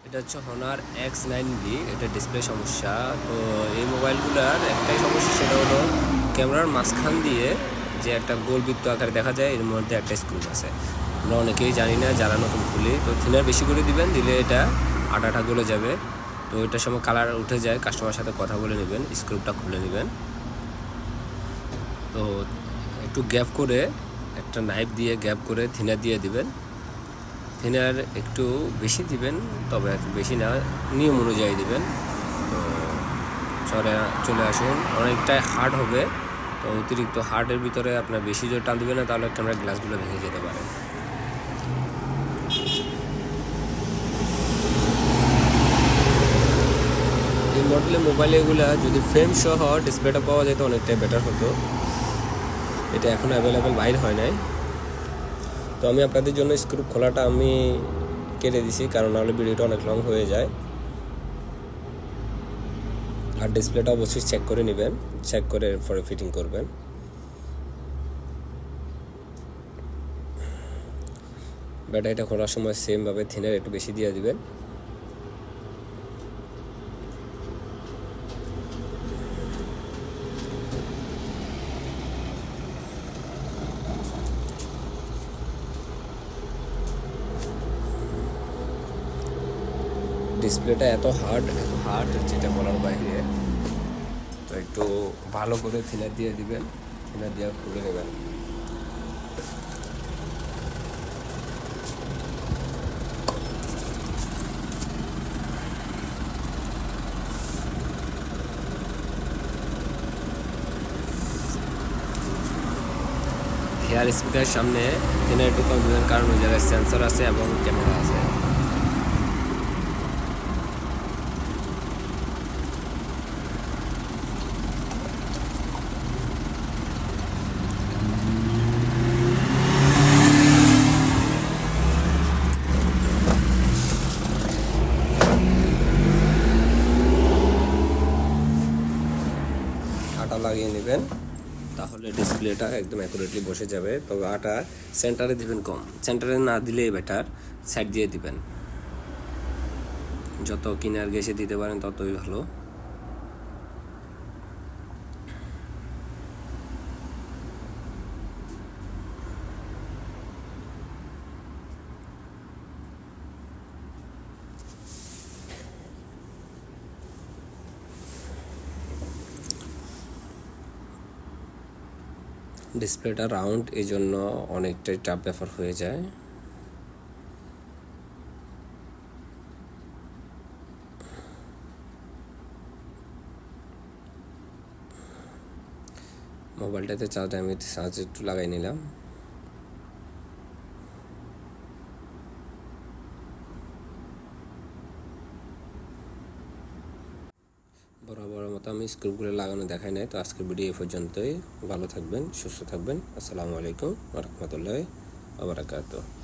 এটা হচ্ছে honours X9B। এটা ডিসপ্লে সমস্যা। তো এই মোবাইলগুলোর একটাই সমস্যা, সেটা হলো ক্যামেরার মাঝখান দিয়ে যে একটা গোল বৃত্ত আকারে দেখা যায়, এর মধ্যে একটা স্ক্রু আছে। আমরা অনেকেই জানি না, যারা নতুন খুলি। তো থিনার বেশি করে দিবেন, দিলে এটা আটাটা গলে যাবে। তো এটার সময় কালার উঠে যায়, কাস্টমার সাথে কথা বলে নেবেন, স্ক্রুটা খুলে নেবেন। তো একটু গ্যাপ করে, একটা নাইফ দিয়ে গ্যাপ করে থিনার দিয়ে দিবেন। থিনার একটু বেশি দিবেন, তবে বেশি না, নিয়ম অনুযায়ী দিবেন। তো চলে আসুন। অনেকটাই হার্ড হবে। তো অতিরিক্ত হার্ডের ভিতরে আপনার বেশি জোর টান দিবেন না, তাহলে ক্যামেরার গ্লাসগুলো ভেঙে যেতে পারে। এই মডেলের মোবাইল এগুলো যদি ফ্রেম সহ ডিসপ্লেটা পাওয়া যেত অনেকটাই বেটার হতো। এটা এখন অ্যাভেলেবেল বাইর হয় নাই। তো আমি আপনাদের জন্য স্ক্রু খোলাটা আমি কেটে দিছি, কারণ নাহলে ভিডিওটা অনেক লং হয়ে যায়। আর ডিসপ্লেটা অবশ্যই চেক করে নেবেন, চেক করে এরপরে ফিটিং করবেন। ব্যাটারিটা খোলার সময় সেমভাবে থিনার একটু বেশি দিয়ে দিবেন। ডিসপ্লেটা এত হার্ড যেটা বলার বাইরে। তো একটু ভালো করে থিনার দিয়ে দিবেন, থিনার দিয়ে খুলে নেবেন। হেয়ার স্পিকারের সামনে থিনার একটু কম দিবেন, কারণ ওই জায়গায় সেন্সর আছে এবং ক্যামেরা আছে। আটা লাগিয়ে নেবেন, তাহলে ডিসপ্লেটা একদম অ্যাকুরেটলি বসে যাবে। তবে আটা সেন্টারে দিবেন কম, সেন্টারে না দিলেই বেটার, সাইড দিয়ে দিবেন। যত কিনার ঘেঁষে দিতে পারেন ততই ভালো। ডিসপ্লেটা রাউন্ড, এই জন্য অনেকটাই টাফ ব্যাপার হয়ে যায়। মোবাইলটাতে আমি চার্জ একটু লাগাই নিলাম। বরাবর মতো আমি স্ক্রুগুলো লাগানো দেখাই নাই। তো আজকের ভিডিও এ পর্যন্তই। ভালো থাকবেন, সুস্থ থাকবেন। আসসালামু আলাইকুম ওয়া রাহমাতুল্লাহি ওয়া বারাকাতুহু।